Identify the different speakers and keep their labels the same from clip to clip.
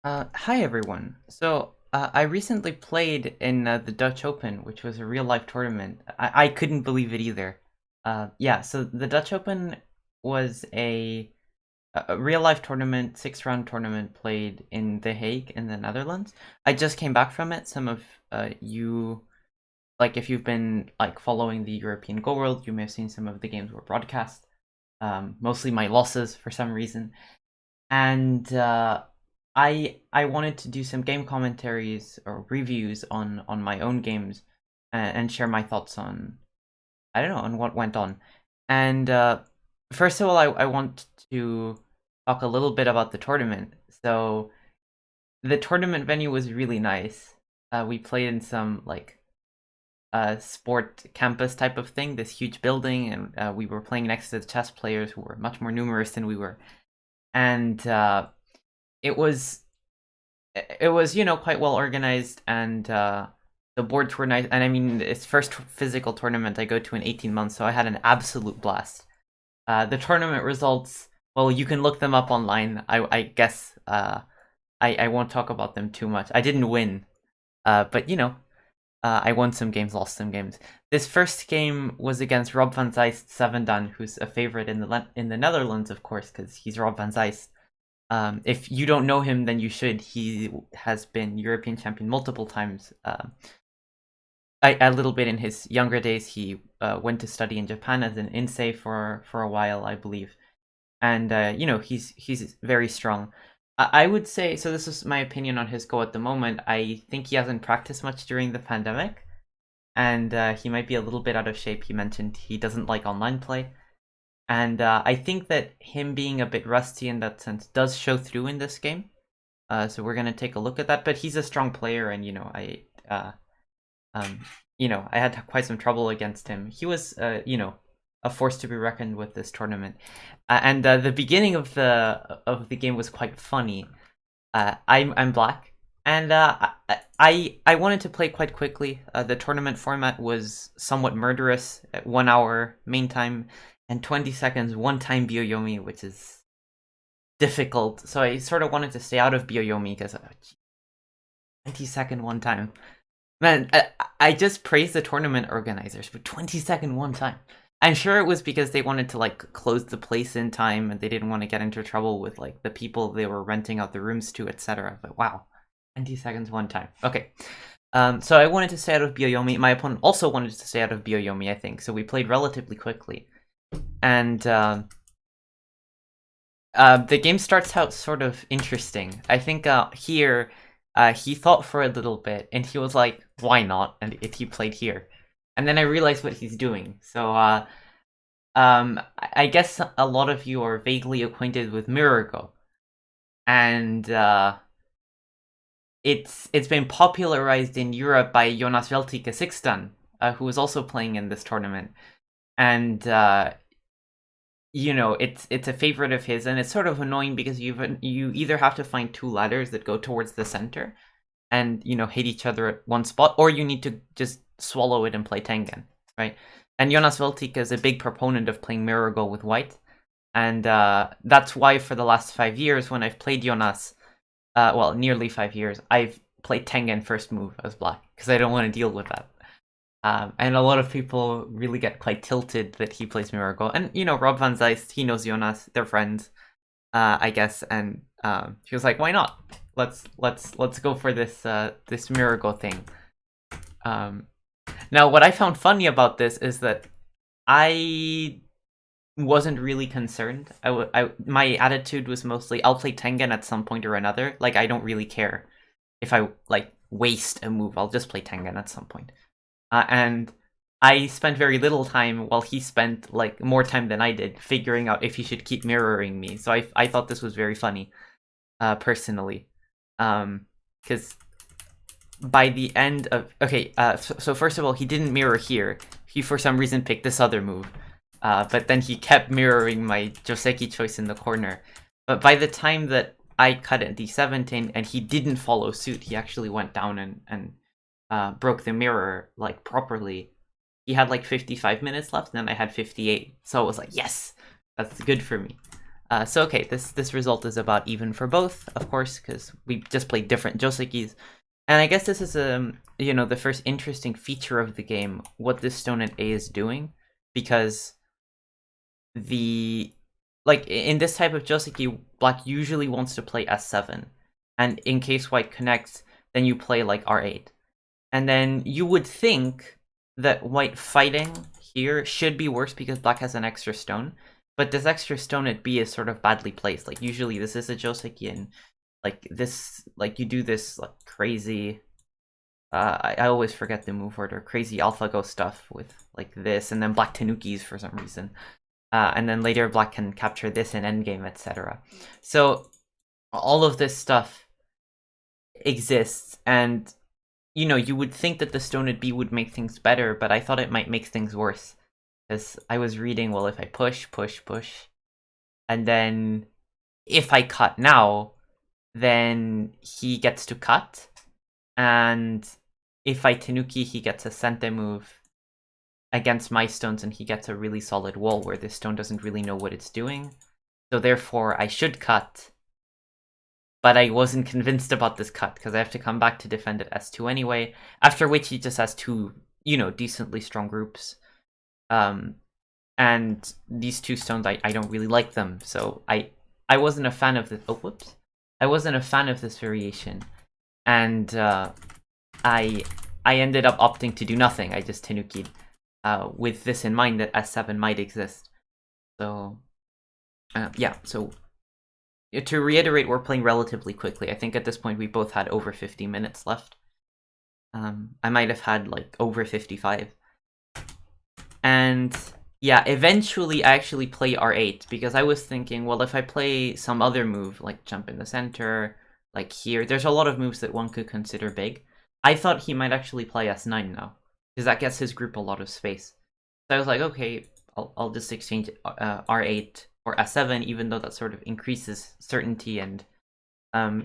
Speaker 1: Hi everyone. I recently played in the Dutch Open, which was a real life tournament. I couldn't believe it either. Yeah, so the Dutch Open was a real life tournament, 6 round tournament played in The Hague in the Netherlands. I just came back from it. Some of you, like if you've been like following the European Go World, you may have seen some of the games were broadcast. Mostly my losses for some reason. And I wanted to do some game commentaries or reviews on my own games and share my thoughts on I don't know on what went on. And first of all, I want to talk a little bit about the tournament. So the tournament venue was really nice. We played in some like sport campus type of thing, this huge building, and we were playing next to the chess players who were much more numerous than we were. And it was it was quite well organized, and the boards were nice. And I mean, it's first physical tournament I go to in 18 months, so I had an absolute blast. The tournament results, well, you can look them up online. I guess I won't talk about them too much. I didn't win, but I won some games, lost some games. This first game was against Rob Van Zeijst Sevendan, who's a favorite in the Netherlands, of course, because he's Rob Van Zeijst. If you don't know him, then you should. He has been European champion multiple times. A little bit in his younger days, he went to study in Japan as an insei for a while, I believe, and he's very strong. I would say so. This is my opinion on his go at the moment. I think he hasn't practiced much during the pandemic, and he might be a little bit out of shape. He mentioned he doesn't like online play. And I think that him being a bit rusty in that sense does show through in this game. So we're gonna take a look at that. But he's a strong player, and um, I had quite some trouble against him. He was, a force to be reckoned with this tournament. And the beginning of the game was quite funny. I'm black, and I wanted to play quite quickly. The tournament format was somewhat murderous at 1 hour main time and 20 seconds one time Byoyomi, which is difficult. So I sort of wanted to stay out of Byoyomi because 20-second one time. Man, I just praised the tournament organizers for 20-second one time. I'm sure it was because they wanted to like close the place in time and they didn't want to get into trouble with like the people they were renting out the rooms to, etc. But wow, 20 seconds one time. Okay. So I wanted to stay out of Byoyomi. My opponent also wanted to stay out of Byoyomi, I think. So we played relatively quickly. And the game starts out sort of interesting. I think here he thought for a little bit and he was like, why not? And he played here. And then I realized what he's doing. So I guess a lot of you are vaguely acquainted with Mirago. And it's been popularized in Europe by Jonas Veltike Sixtan, who was also playing in this tournament. And it's a favorite of his, and it's sort of annoying because you either have to find two ladders that go towards the center and hit each other at one spot, or you need to just swallow it and play Tengen, right? And Jonas Veltike is a big proponent of playing Mirago with white, and that's why for the last 5 years when I've played Jonas, well, nearly 5 years, I've played Tengen first move as black because I don't want to deal with that. And a lot of people really get quite tilted that he plays Miracle. And, Rob Van Zeijst, he knows Jonas, they're friends, I guess. And he was like, why not? Let's go for this Miracle thing. Now, what I found funny about this is that I wasn't really concerned. My attitude was mostly, I'll play Tengen at some point or another. Like, I don't really care if I, like, waste a move. I'll just play Tengen at some point. And I spent very little time while he spent like more time than I did figuring out if he should keep mirroring me. So I thought this was very funny, personally, because by the end of so first of all, he didn't mirror here. He for some reason picked this other move, but then he kept mirroring my Joseki choice in the corner. But by the time that I cut at d17 and he didn't follow suit, he actually went down and broke the mirror like properly. He had like 55 minutes left, and then I had 58. So it was like, yes, that's good for me. So okay, this result is about even for both, of course, because we just played different josekis. And I guess this is the first interesting feature of the game, what this stone at A is doing, because in this type of joseki, black usually wants to play S7, and in case white connects, then you play like R8, and then you would think that white fighting here should be worse because black has an extra stone, but this extra stone at B is sort of badly placed. Like usually this is a joseki, and like this, like you do this like crazy. I always forget the move order. Crazy AlphaGo stuff with like this, and then black tanukis for some reason. And then later black can capture this in endgame, etc. So all of this stuff exists, and you would think that the stone at B would make things better, but I thought it might make things worse. Because I was reading, well, if I push, and then if I cut now, then he gets to cut, and if I Tanuki, he gets a Sente move against my stones, and he gets a really solid wall where this stone doesn't really know what it's doing. So therefore, I should cut, but I wasn't convinced about this cut, because I have to come back to defend at S2 anyway, after which he just has two, decently strong groups. And these two stones, I don't really like them, so I wasn't a fan of this. Oh, whoops. I wasn't a fan of this variation, and I ended up opting to do nothing. I just Tanuki'd, with this in mind that S7 might exist. So, yeah, so to reiterate, we're playing relatively quickly. I think at this point we both had over 50 minutes left. I might have had like over 55. And yeah, eventually I actually play R8, because I was thinking, well, if I play some other move, like jump in the center, like here, there's a lot of moves that one could consider big. I thought he might actually play S9 now, because that gets his group a lot of space. So I was like, okay, I'll just exchange R8 or S7, even though that sort of increases certainty and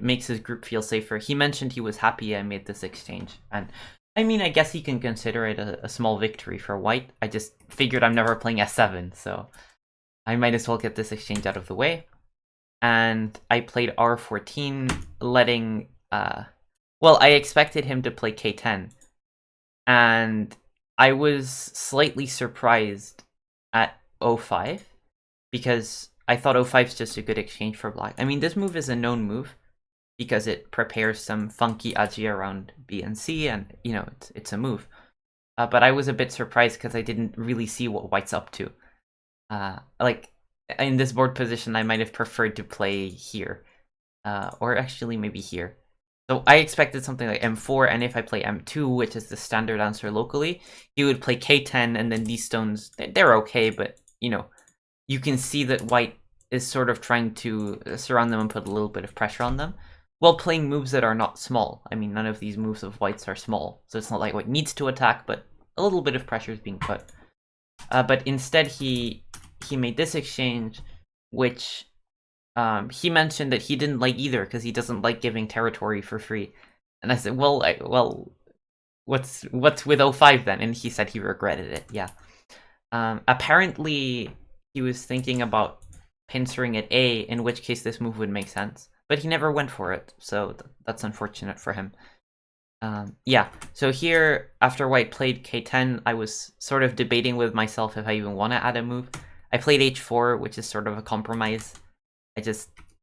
Speaker 1: makes his group feel safer. He mentioned he was happy I made this exchange, and I mean, I guess he can consider it a small victory for white. I just figured I'm never playing S7, so I might as well get this exchange out of the way. And I played R14, letting well, I expected him to play K10, and I was slightly surprised at O5, because I thought O5 is just a good exchange for black. I mean, this move is a known move, because it prepares some funky aji around B and C, and, it's a move. But I was a bit surprised, because I didn't really see what white's up to. Like, in this board position, I might have preferred to play here. Or actually, maybe here. So I expected something like M4, and if I play M2, which is the standard answer locally, he would play K10, and then these stones, they're okay, but, you can see that white is sort of trying to surround them and put a little bit of pressure on them, while playing moves that are not small. I mean, none of these moves of white's are small, so it's not like white needs to attack, but a little bit of pressure is being put. But instead, he made this exchange, which he mentioned that he didn't like either, because he doesn't like giving territory for free. And I said, well, what's with O5 then? And he said he regretted it. Yeah. Apparently, he was thinking about pincering at A, in which case this move would make sense. But he never went for it, so that's unfortunate for him. Yeah, so here, after white played K10, I was sort of debating with myself if I even want to add a move. I played H4, which is sort of a compromise.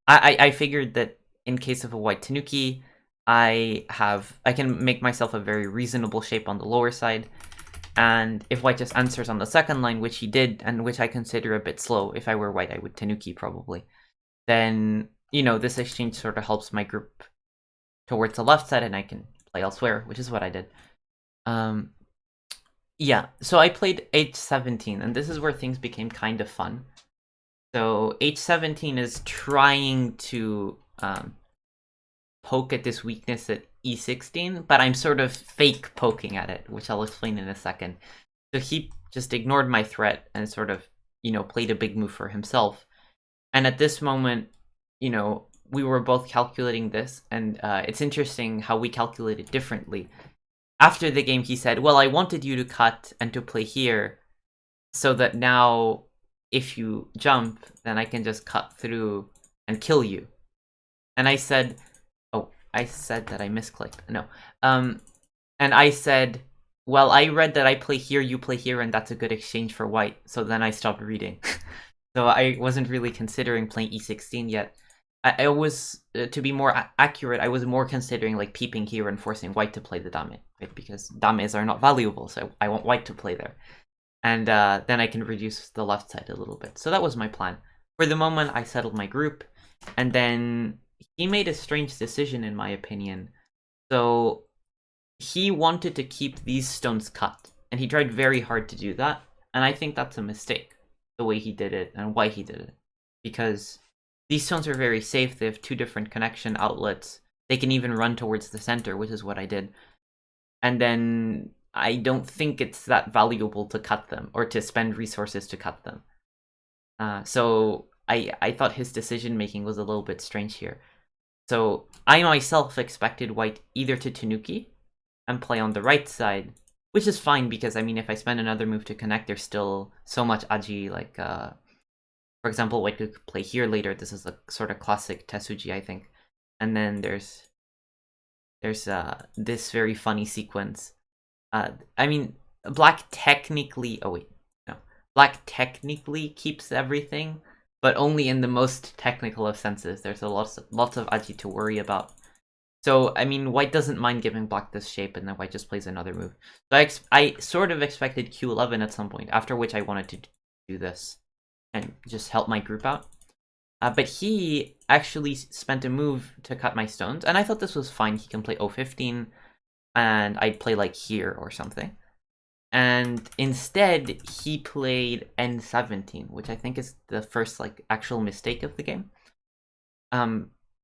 Speaker 1: I figured that in case of a white Tanuki, I can make myself a very reasonable shape on the lower side. And if white just answers on the second line, which he did, and which I consider a bit slow, if I were white, I would Tanuki probably, then, this exchange sort of helps my group towards the left side, and I can play elsewhere, which is what I did. Yeah, so I played H17, and this is where things became kind of fun. So H17 is trying to poke at this weakness at E16, but I'm sort of fake poking at it, which I'll explain in a second. So he just ignored my threat and sort of, played a big move for himself. And at this moment, we were both calculating this, and it's interesting how we calculated differently. After the game, he said, well, I wanted you to cut and to play here, so that now if you jump, then I can just cut through and kill you. And I said, oh, I said that I misclicked. No. And I said, well, I read that I play here, you play here, and that's a good exchange for white. So then I stopped reading. So I wasn't really considering playing e16 yet. I was, to be more accurate, I was more considering like peeping here and forcing white to play the dame, right? Because dames are not valuable, so I want white to play there. And then I can reduce the left side a little bit. So that was my plan. For the moment, I settled my group, and then he made a strange decision, in my opinion. So he wanted to keep these stones cut, and he tried very hard to do that, and I think that's a mistake, the way he did it and why he did it. Because these stones are very safe, they have 2 different connection outlets, they can even run towards the center, which is what I did. And then I don't think it's that valuable to cut them, or to spend resources to cut them. So I thought his decision-making was a little bit strange here. So I myself expected white either to Tanuki and play on the right side, which is fine because, I mean, if I spend another move to connect, there's still so much aji, like, for example, white could play here later. This is a sort of classic Tesuji, I think. And then there's this very funny sequence. I mean, black technically, oh wait, no. Black technically keeps everything, but only in the most technical of senses. There's lots of aji to worry about. So, I mean, white doesn't mind giving black this shape, and then white just plays another move. So I sort of expected Q11 at some point, after which I wanted to do this and just help my group out. But he actually spent a move to cut my stones, and I thought this was fine. He can play O15, and I'd play like here or something. And instead, he played N17, which I think is the first like actual mistake of the game.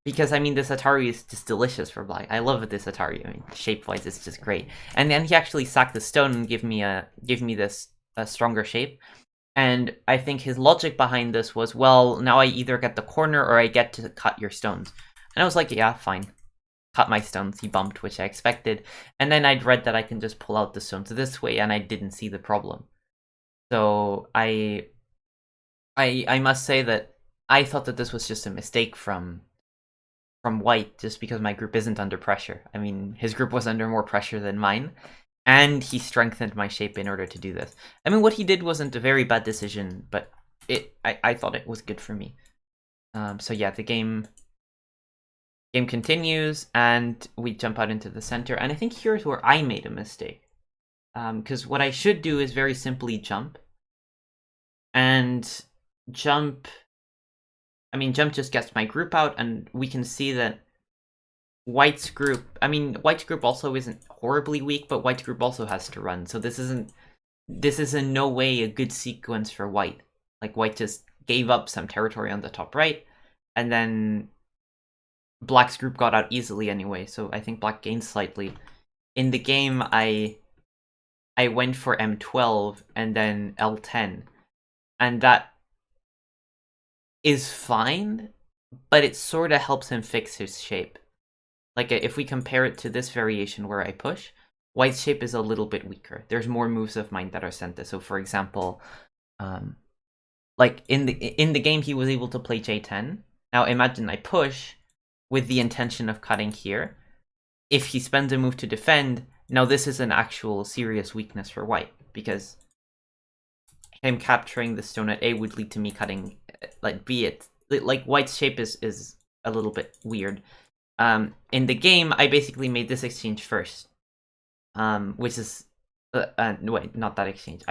Speaker 1: Because, I mean, this Atari is just delicious for black. I love this Atari. I mean, shape-wise, it's just great. And then he actually sacked the stone and gave me this stronger shape. And I think his logic behind this was, well, now I either get the corner or I get to cut your stones. And I was like, yeah, fine. Cut my stones. He bumped, which I expected. And then I'd read that I can just pull out the stones this way, and I didn't see the problem. So I must say that I thought that this was just a mistake from white, just because my group isn't under pressure. I mean, his group was under more pressure than mine, and he strengthened my shape in order to do this. I mean, what he did wasn't a very bad decision, but I thought it was good for me. So yeah, the game continues, and we jump out into the center, and I think here's where I made a mistake. Because what I should do is very simply jump. And jump just gets my group out, and we can see that white's group also isn't horribly weak, but white's group also has to run. So this is in no way a good sequence for white. Like, white just gave up some territory on the top right, and then black's group got out easily anyway, so I think black gained slightly. In the game, I went for M12 and then L10, and that is fine, but it sort of helps him fix his shape. Like, if we compare it to this variation where I push, white's shape is a little bit weaker. There's more moves of mine that are sent to. So, for example, like in the game, he was able to play J10. Now, imagine I push with the intention of cutting here. If he spends a move to defend, now this is an actual serious weakness for white, because him capturing the stone at A would lead to me cutting, like, like, white's shape is a little bit weird. In the game, I basically made this exchange first, which is, wait, not that exchange.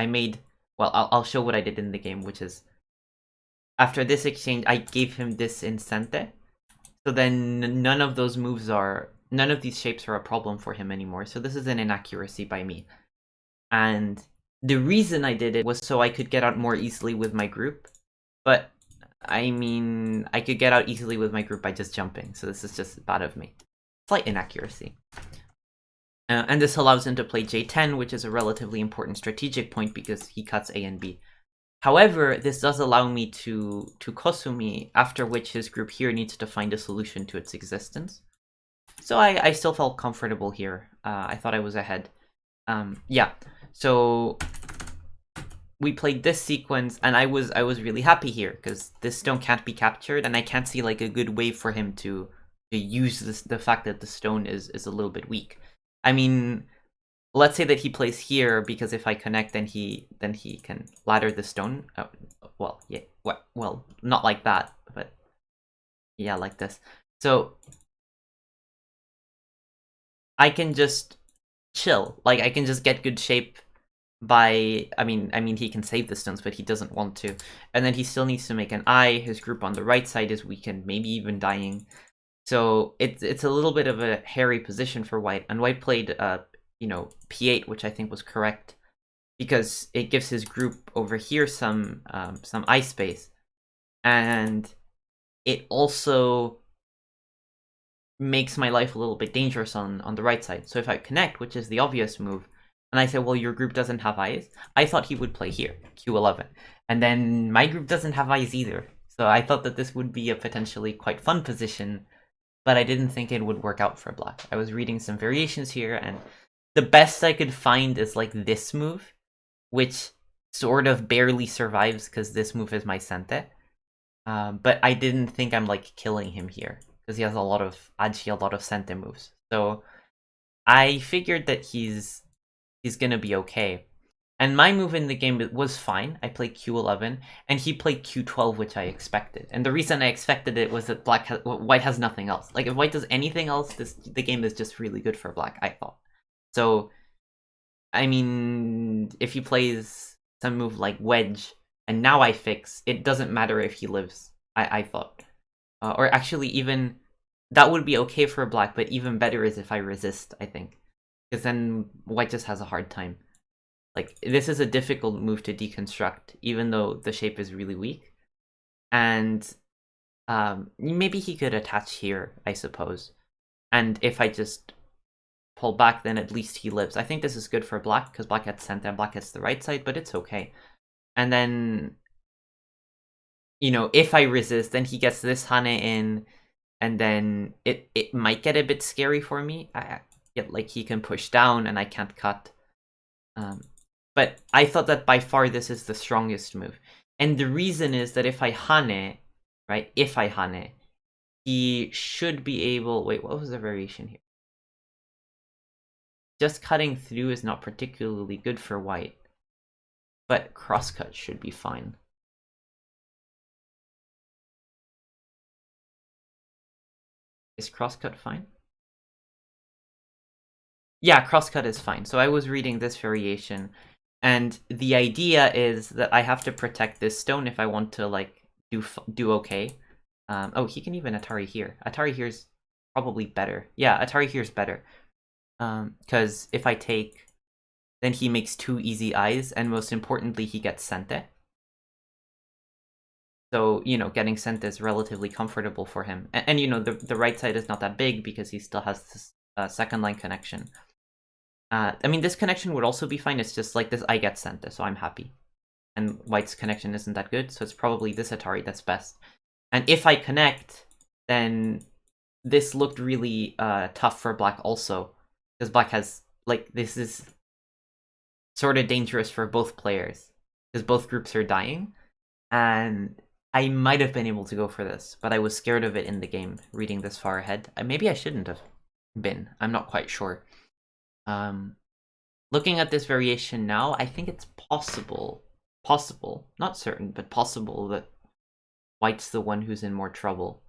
Speaker 1: I'll show what I did in the game, which is, after this exchange, I gave him this incente, so then none of these shapes are a problem for him anymore, so this is an inaccuracy by me. And the reason I did it was so I could get out more easily with my group, but I mean, I could get out easily with my group by just jumping, so this is just bad of me. Slight inaccuracy. And this allows him to play J10, which is a relatively important strategic point because he cuts A and B. However, this does allow me to Kosumi, after which his group here needs to find a solution to its existence. So I still felt comfortable here. I thought I was ahead. Yeah, so we played this sequence, and I was really happy here because this stone can't be captured, and I can't see like a good way for him to use the fact that the stone is a little bit weak. I mean, let's say that he plays here because if I connect, then he can ladder the stone. Oh, well, yeah, well, not like that, but yeah, like this. So I can just chill. Like I can just get good shape by I mean he can save the stones, but he doesn't want to. And then he still needs to make an eye. His group on the right side is weakened, maybe even dying. So it's a little bit of a hairy position for white. And white played p8, which I think was correct because it gives his group over here some eye space, and it also makes my life a little bit dangerous on the right side. So if I connect, which is the obvious move, and I say, well, your group doesn't have eyes, I thought he would play here, q11. And then my group doesn't have eyes either. So I thought that this would be a potentially quite fun position, but I didn't think it would work out for black. I was reading some variations here, and the best I could find is like this move, which sort of barely survives because this move is my sente. But I didn't think I'm like killing him here because he has a lot of sente moves. So I figured that he's gonna be okay. And my move in the game was fine. I played q11, and he played q12, which I expected. And the reason I expected it was that white has nothing else. Like if white does anything else, the game is just really good for black, I thought. So, I mean, if he plays some move like wedge, and now I fix, it doesn't matter if he lives, I thought. Or actually, even that would be okay for black, but even better is if I resist, I think. Because then white just has a hard time. Like, this is a difficult move to deconstruct, even though the shape is really weak. And maybe he could attach here, I suppose. And if I just pull back, then at least he lives. I think this is good for black, because black gets center and black gets the right side, but it's okay. And then, if I resist, then he gets this Hane in, and then it might get a bit scary for me. Like, he can push down, and I can't cut. But I thought that by far this is the strongest move. And the reason is that if I Hane, right, he should be able... Wait, what was the variation here? Just cutting through is not particularly good for white. But crosscut should be fine. Is crosscut fine? Yeah, crosscut is fine. So I was reading this variation, and the idea is that I have to protect this stone if I want to, like, do okay. Oh, he can even Atari here. Atari here's probably better. Yeah, Atari here's better. Because if I take, then he makes 2 easy eyes, and most importantly, he gets sente. So, getting sente is relatively comfortable for him. And the right side is not that big because he still has this second line connection. I mean, this connection would also be fine. It's just like this, I get sente, so I'm happy. And white's connection isn't that good, so it's probably this Atari that's best. And if I connect, then this looked really tough for black also. Because black has, like, this is sort of dangerous for both players. Because both groups are dying. And I might have been able to go for this, but I was scared of it in the game, reading this far ahead. Maybe I shouldn't have been. I'm not quite sure. Looking at this variation now, I think it's possible, not certain, but possible that white's the one who's in more trouble.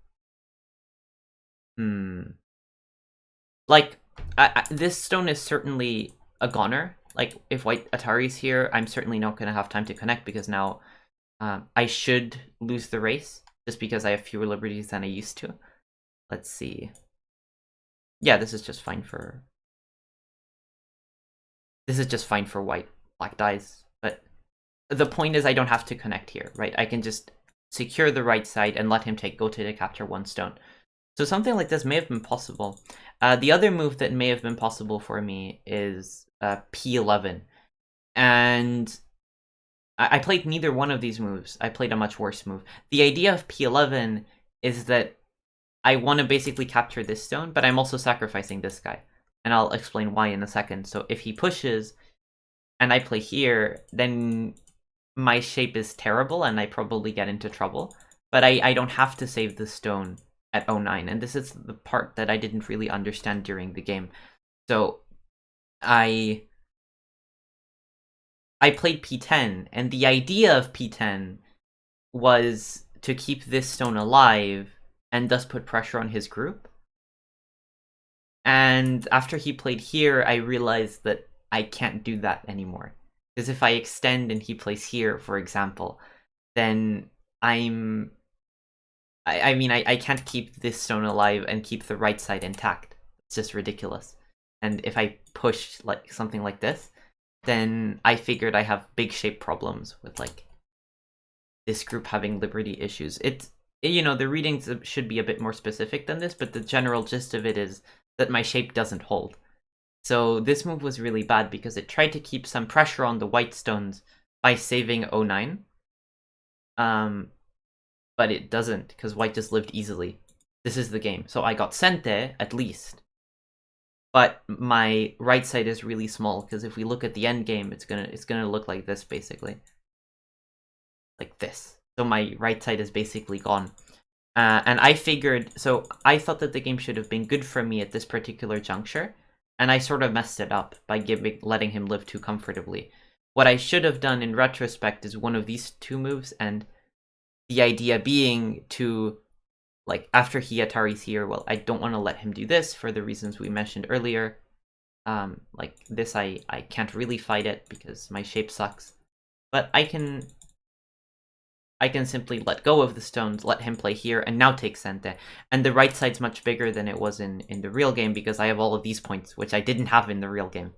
Speaker 1: Like, this stone is certainly a goner. Like, if white Atari's here, I'm certainly not going to have time to connect because now I should lose the race just because I have fewer liberties than I used to. Let's see. Yeah, this is just fine for... This is just fine for white. Black dies. But the point is I don't have to connect here, right? I can just secure the right side and let him go to capture 1 stone. So something like this may have been possible. The other move that may have been possible for me is p11. And I played neither one of these moves. I played a much worse move. The idea of p11 is that I want to basically capture this stone, but I'm also sacrificing this guy. And I'll explain why in a second. So if he pushes, and I play here, then my shape is terrible and I probably get into trouble, but I don't have to save the stone at O9, and this is the part that I didn't really understand during the game. So I played P10, and the idea of P10 was to keep this stone alive and thus put pressure on his group. And after he played here, I realized that I can't do that anymore. Because if I extend and he plays here, for example, then I mean, I can't keep this stone alive and keep the right side intact. It's just ridiculous. And if I push like something like this, then I figured I have big shape problems with like this group having liberty issues. The readings should be a bit more specific than this, but the general gist of it is that my shape doesn't hold. So this move was really bad because it tried to keep some pressure on the white stones by saving O9. But it doesn't, because white just lived easily. This is the game. So I got Sente, at least. But my right side is really small, because if we look at the end game, it's gonna look like this, basically. Like this. So my right side is basically gone. And I figured, so I thought that the game should have been good for me at this particular juncture, and I sort of messed it up by letting him live too comfortably. What I should have done in retrospect is one of these two moves, and the idea being to, like, after he Atari's here, well, I don't want to let him do this for the reasons we mentioned earlier. Like, this I can't really fight it because my shape sucks. But I can simply let go of the stones, let him play here, and now take Sente. And the right side's much bigger than it was in the real game because I have all of these points, which I didn't have in the real game.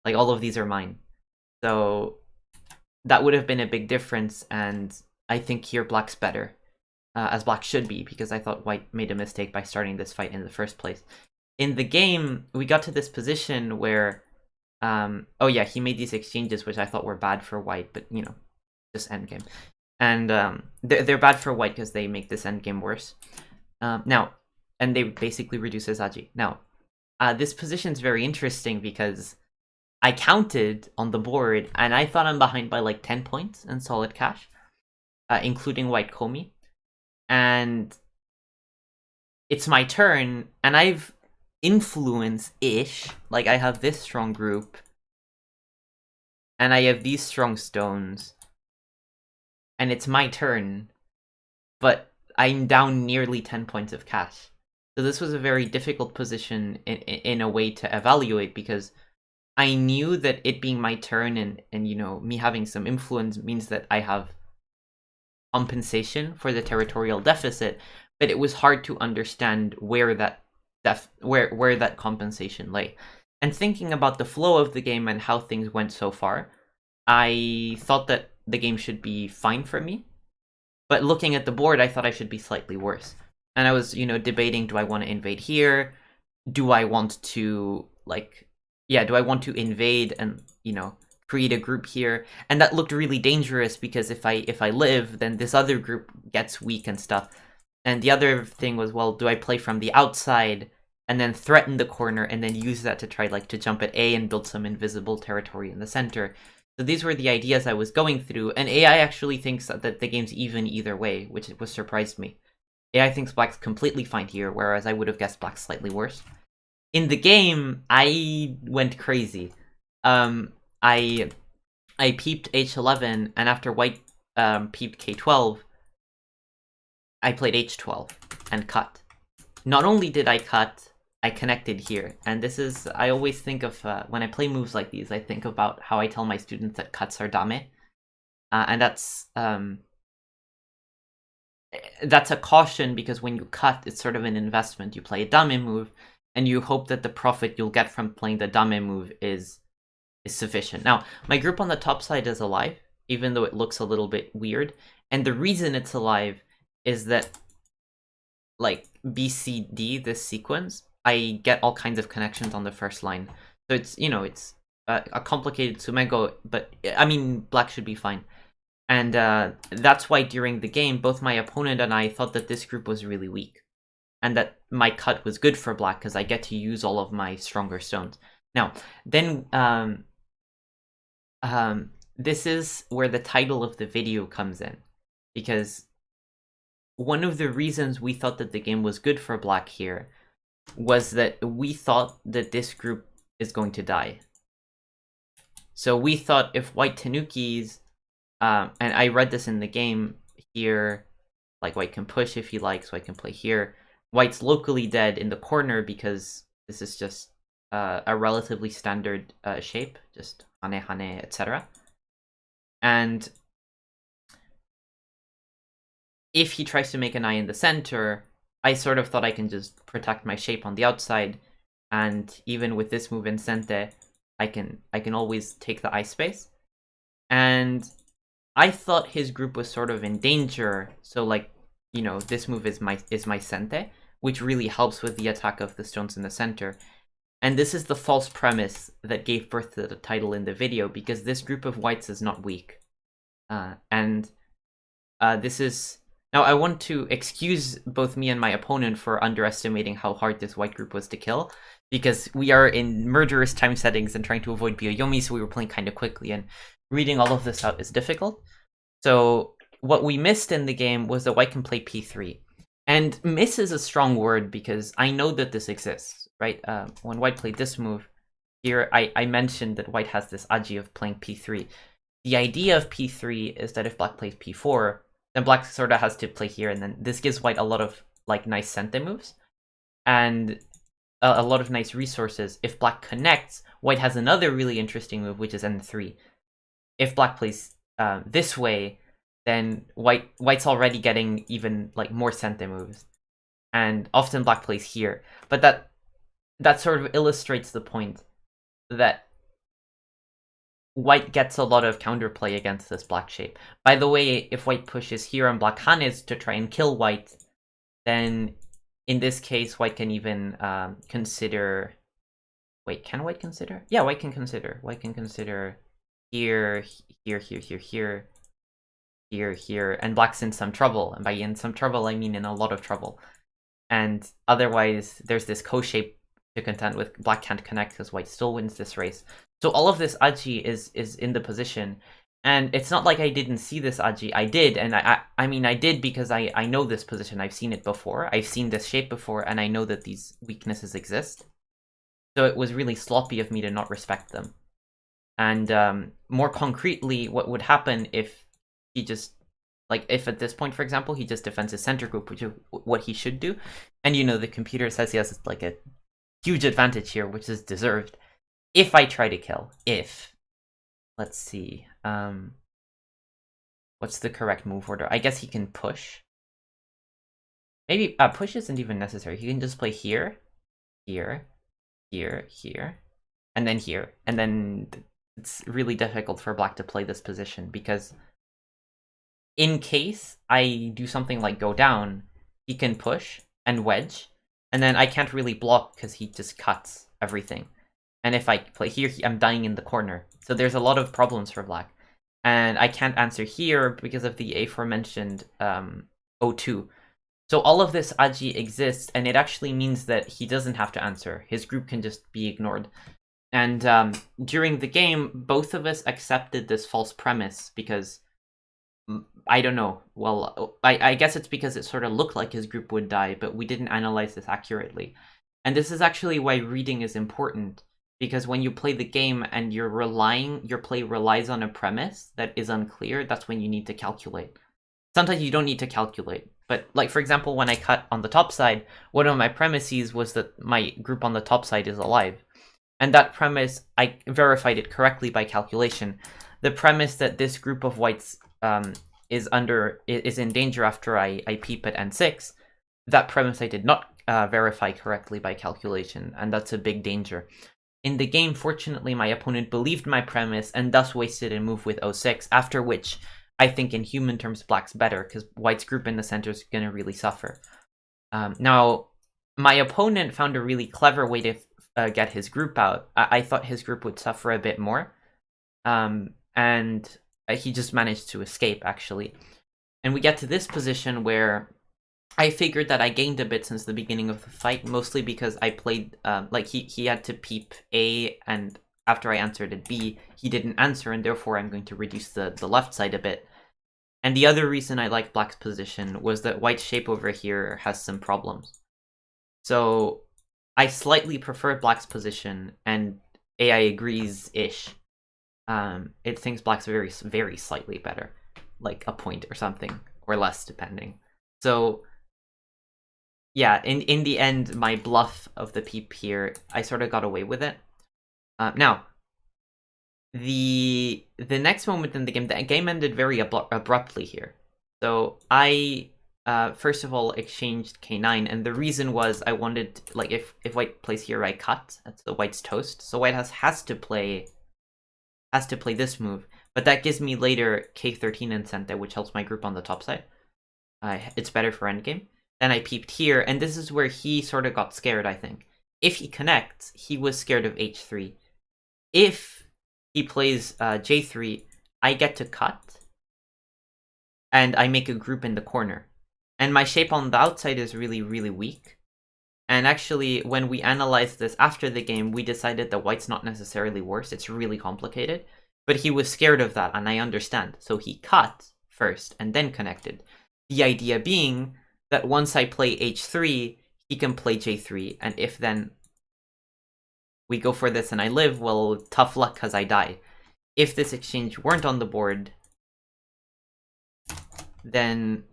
Speaker 1: Like, all of these are mine. So that would have been a big difference, and I think here black's better, as black should be, because I thought white made a mistake by starting this fight in the first place. In the game, we got to this position where, oh yeah, he made these exchanges, which I thought were bad for white, but, you know, just endgame. And they're bad for white because they make this endgame worse. Now, and they basically reduce his Aji. Now, this position's very interesting because I counted on the board, and I thought I'm behind by like 10 points in solid cash, including white Komi. And it's my turn, and I've influence-ish. Like, I have this strong group, and I have these strong stones. And it's my turn, but I'm down nearly 10 points of cash. So this was a very difficult position in a way to evaluate, because I knew that it being my turn and you know, me having some influence means that I have compensation for the territorial deficit, but it was hard to understand where that where that compensation lay. And thinking about the flow of the game and how things went so far, I thought that the game should be fine for me. But looking at the board, I thought I should be slightly worse. And I was, you know, debating, do I want to invade here? Do I want to, like, yeah, do I want to invade and, you know, create a group here? And that looked really dangerous because if I live, then this other group gets weak and stuff. And the other thing was, well, do I play from the outside and then threaten the corner and then use that to try, like, to jump at A and build some invisible territory in the center? So these were the ideas I was going through, and AI actually thinks that the game's even either way, which was surprised me. AI thinks black's completely fine here, whereas I would have guessed black's slightly worse. In the game, I went crazy. I peeped H11, and after white peeped K12, I played H12 and cut. Not only did I cut, I connected here, and this is, I always think of, when I play moves like these, I think about how I tell my students that cuts are dame, and that's a caution, because when you cut, it's sort of an investment. You play a dame move, and you hope that the profit you'll get from playing the dame move is sufficient. Now, my group on the top side is alive, even though it looks a little bit weird, and the reason it's alive is that, like, BCD, this sequence, I get all kinds of connections on the first line. So it's, you know, it's a complicated Sumego, but, I mean, black should be fine. And that's why during the game, both my opponent and I thought that this group was really weak. And that my cut was good for black, because I get to use all of my stronger stones. Now, then, this is where the title of the video comes in, because one of the reasons we thought that the game was good for black here was that we thought that this group is going to die. So we thought if white tanukis, and I read this in the game here, like white can push if he likes, white can play here. White's locally dead in the corner because this is just a relatively standard shape, just hane hane, etc. And if he tries to make an eye in the center, I sort of thought I can just protect my shape on the outside, and even with this move in Sente, I can always take the eye space. And I thought his group was sort of in danger, so like, you know, this move is my Sente, which really helps with the attack of the stones in the center. And this is the false premise that gave birth to the title in the video, because this group of whites is not weak. This is... Now, I want to excuse both me and my opponent for underestimating how hard this white group was to kill, because we are in murderous time settings and trying to avoid Byoyomi, so we were playing kind of quickly, and reading all of this out is difficult. So what we missed in the game was that white can play p3. And miss is a strong word, because I know that this exists, right? When white played this move, here I mentioned that white has this aji of playing p3. The idea of p3 is that if black plays p4, then black sort of has to play here, and then this gives white a lot of like nice Sente moves and a lot of nice resources. If black connects, white has another really interesting move, which is n3. If black plays this way, then white's already getting even like more Sente moves, and often black plays here. But that sort of illustrates the point that white gets a lot of counterplay against this black shape. By the way, if white pushes here on black hanes to try and kill white, then in this case, white can even consider... Wait, can white consider? Yeah, white can consider. White can consider here, here, here, here, here, here, here, and black's in some trouble. And by in some trouble, I mean in a lot of trouble. And otherwise, there's this co-shape to contend with. Black can't connect because white still wins this race. So all of this aji is in the position, and it's not like I didn't see this aji. I did, and I mean I did because I know this position. I've seen it before. I've seen this shape before, and I know that these weaknesses exist. So it was really sloppy of me to not respect them. And more concretely, what would happen if he just, like, if at this point, for example, he just defends his center group, which is what he should do, and you know the computer says he has like a huge advantage here, which is deserved. If I try to kill, let's see, what's the correct move order? I guess he can push. Maybe push isn't even necessary. He can just play here, here, here, here, and then here. And then it's really difficult for black to play this position, because in case I do something like go down, he can push and wedge, and then I can't really block because he just cuts everything. And if I play here, I'm dying in the corner. So there's a lot of problems for black. And I can't answer here because of the aforementioned O2. So all of this aji exists, and it actually means that he doesn't have to answer. His group can just be ignored. And during the game, both of us accepted this false premise because, I don't know, well, I guess it's because it sort of looked like his group would die, but we didn't analyze this accurately. And this is actually why reading is important. Because when you play the game and your play relies on a premise that is unclear, that's when you need to calculate. Sometimes you don't need to calculate. But, like, for example, when I cut on the top side, one of my premises was that my group on the top side is alive. And that premise, I verified it correctly by calculation. The premise that this group of whites is in danger after I peep at n6, that premise I did not verify correctly by calculation, and that's a big danger. In the game, fortunately, my opponent believed my premise and thus wasted a move with O6, after which I think in human terms black's better, because white's group in the center is going to really suffer. Now, my opponent found a really clever way to get his group out. I thought his group would suffer a bit more, and he just managed to escape, actually. And we get to this position where I figured that I gained a bit since the beginning of the fight, mostly because I played, like, he had to peep A and after I answered at B, he didn't answer, and therefore I'm going to reduce the left side a bit. And the other reason I like black's position was that white's shape over here has some problems. So I slightly prefer black's position, and AI agrees-ish. It thinks black's very, very slightly better, like a point or something, or less, depending. So yeah, in the end, my bluff of the peep here, I sort of got away with it. Now, the next moment in the game ended very abruptly here. So I first of all exchanged k9, and the reason was I wanted, like, if white plays here, I cut. That's the white's toast. So white has to play this move, but that gives me later k13 and center, which helps my group on the top side. It's better for endgame. Then I peeped here, and this is where he sort of got scared, I think. If he connects, he was scared of h3. If he plays j3, I get to cut, and I make a group in the corner. And my shape on the outside is really, really weak. And actually, when we analyzed this after the game, we decided that white's not necessarily worse. It's really complicated. But he was scared of that, and I understand. So he cut first, and then connected. The idea being that once I play h3, he can play j3, and if then we go for this and I live, well, tough luck because I die. If this exchange weren't on the board, then...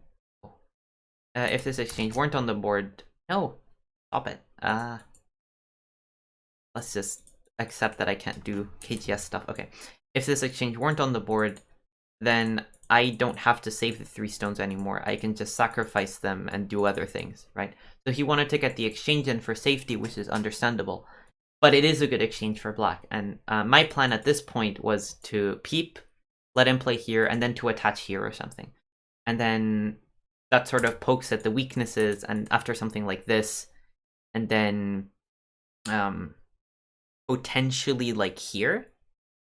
Speaker 1: if this exchange weren't on the board... No, stop it. Let's just accept that I can't do KGS stuff. Okay. If this exchange weren't on the board, then I don't have to save the 3 stones anymore. I can just sacrifice them and do other things, right? So he wanted to get the exchange in for safety, which is understandable. But it is a good exchange for black. And my plan at this point was to peep, let him play here, and then to attach here or something. And then that sort of pokes at the weaknesses, and after something like this, and then potentially like here,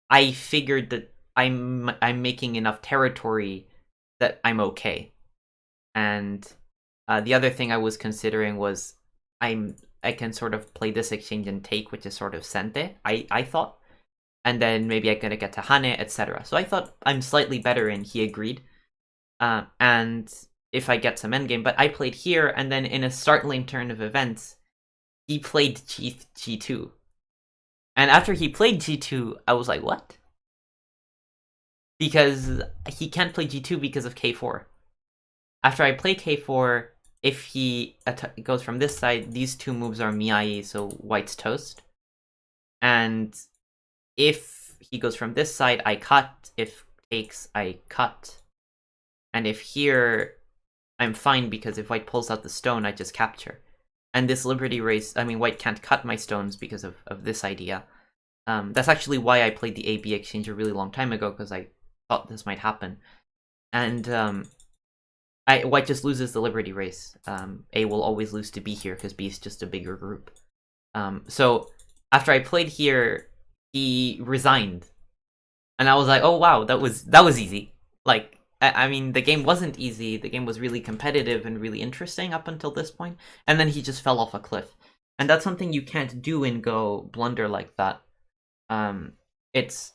Speaker 1: I figured that I'm making enough territory that I'm okay. And the other thing I was considering was I can sort of play this exchange and take, which is sort of sente, I thought. And then maybe I'm gonna get to hane, etc. So I thought I'm slightly better, and he agreed. And if I get some endgame, but I played here, and then in a startling turn of events, he played G2. And after he played G2, I was like, what? Because he can't play G2 because of K4. After I play K4, if he goes from this side, these 2 moves are miai, so white's toast. And if he goes from this side, I cut. If takes, I cut. And if here, I'm fine, because if white pulls out the stone, I just capture. And this Liberty Race, I mean, white can't cut my stones because of this idea. That's actually why I played the AB exchange a really long time ago, because I thought this might happen. And white just loses the Liberty Race. A will always lose to B here, because B is just a bigger group. So after I played here, he resigned. And I was like, oh wow, that was easy. Like, I mean, the game wasn't easy. The game was really competitive and really interesting up until this point. And then he just fell off a cliff. And that's something you can't do in Go, blunder like that. It's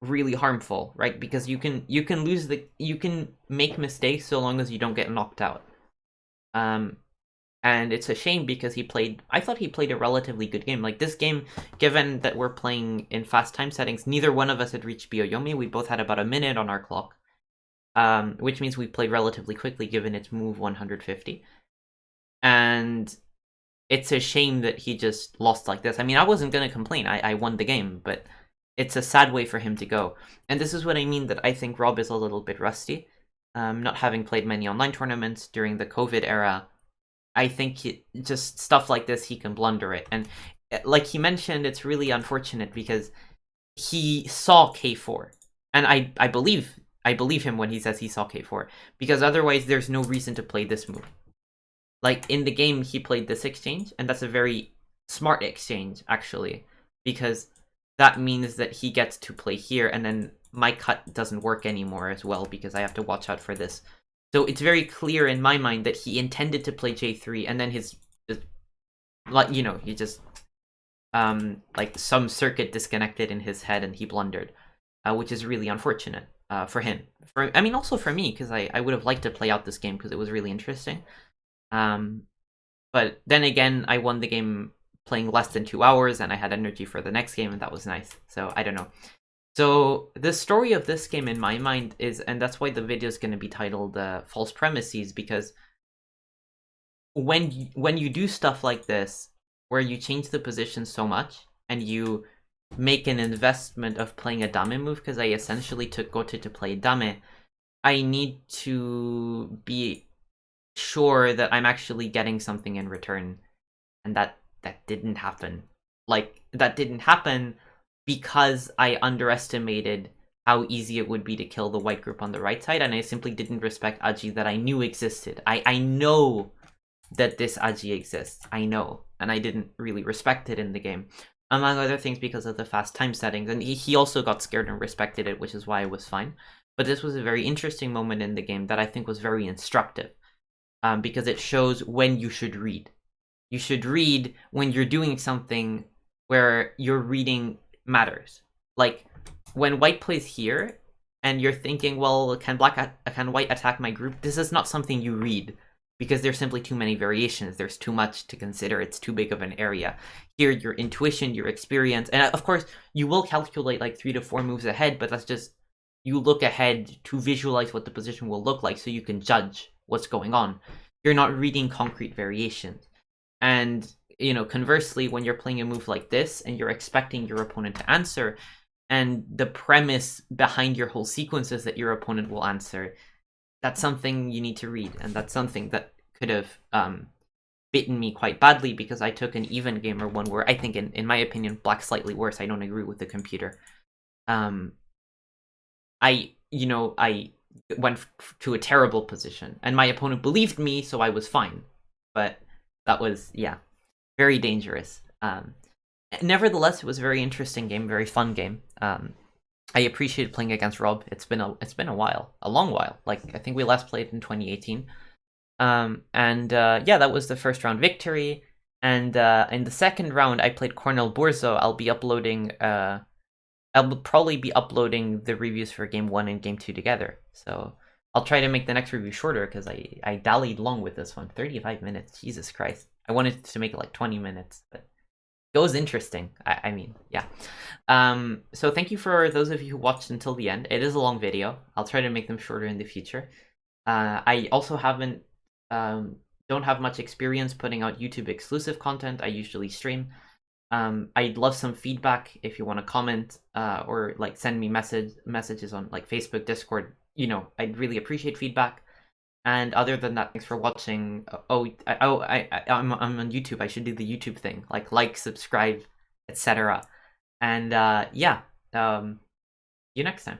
Speaker 1: really harmful, right? Because you can make mistakes so long as you don't get knocked out. And it's a shame because I thought he played a relatively good game. Like, this game, given that we're playing in fast time settings, neither one of us had reached Byoyomi. We both had about a minute on our clock. Which means we played relatively quickly given its move 150. And it's a shame that he just lost like this. I mean, I wasn't going to complain. I won the game, but it's a sad way for him to go. And this is what I mean, that I think Rob is a little bit rusty. Not having played many online tournaments during the COVID era, I think just stuff like this, he can blunder it. And like he mentioned, it's really unfortunate because he saw K4. And I believe him when he says he saw K4, because otherwise there's no reason to play this move. Like, in the game, he played this exchange, and that's a very smart exchange, actually, because that means that he gets to play here, and then my cut doesn't work anymore as well, because I have to watch out for this. So it's very clear in my mind that he intended to play J3, and then he just like some circuit disconnected in his head and he blundered, which is really unfortunate for him. I mean, also for me, because I would have liked to play out this game because it was really interesting. But then again, I won the game playing less than 2 hours, and I had energy for the next game, and that was nice. So I don't know. So the story of this game in my mind is, and that's why the video is going to be titled "False Premises," because when you do stuff like this, where you change the position so much and you make an investment of playing a dame move, because I essentially took Gote to play dame, I need to be sure that I'm actually getting something in return, and that didn't happen. Like, that didn't happen because I underestimated how easy it would be to kill the white group on the right side, and I simply didn't respect Aji that I knew existed. I know that this Aji exists. I know. And I didn't really respect it in the game. Among other things because of the fast time settings. And he also got scared and respected it, which is why it was fine. But this was a very interesting moment in the game that I think was very instructive. Because it shows when you should read. You should read when you're doing something where your reading matters. Like, when white plays here, and you're thinking, well, can white attack my group? This is not something you read, because there's simply too many variations. There's too much to consider. It's too big of an area. Here, your intuition, your experience, and of course, you will calculate like 3 to 4 moves ahead, but that's just, you look ahead to visualize what the position will look like so you can judge what's going on. You're not reading concrete variations. And, you know, conversely, when you're playing a move like this and you're expecting your opponent to answer, and the premise behind your whole sequence is that your opponent will answer, that's something you need to read, and that's something that could have bitten me quite badly, because I took an even game, or one where I think, in my opinion, black's slightly worse. I don't agree with the computer. I went to a terrible position, and my opponent believed me, so I was fine. But that was, yeah, very dangerous. Nevertheless, it was a very interesting game, very fun game. I appreciated playing against Rob. It's been a while, a long while. Like, I think we last played in 2018. Yeah, that was the first round victory. And in the second round, I played Cornel Borzo. I'll be uploading. I'll probably be uploading the reviews for Game 1 and Game 2 together. So I'll try to make the next review shorter, because I dallied long with this one. 35 minutes. Jesus Christ. I wanted to make it like 20 minutes, but it was interesting. I mean, yeah. So thank you for those of you who watched until the end. It is a long video. I'll try to make them shorter in the future. I also don't have much experience putting out YouTube exclusive content. I usually stream. I'd love some feedback if you want to comment, or like send me messages on like Facebook, Discord. You know, I'd really appreciate feedback. And other than that, thanks for watching. I'm on YouTube. I should do the YouTube thing, like, subscribe, etc. And yeah, see you next time.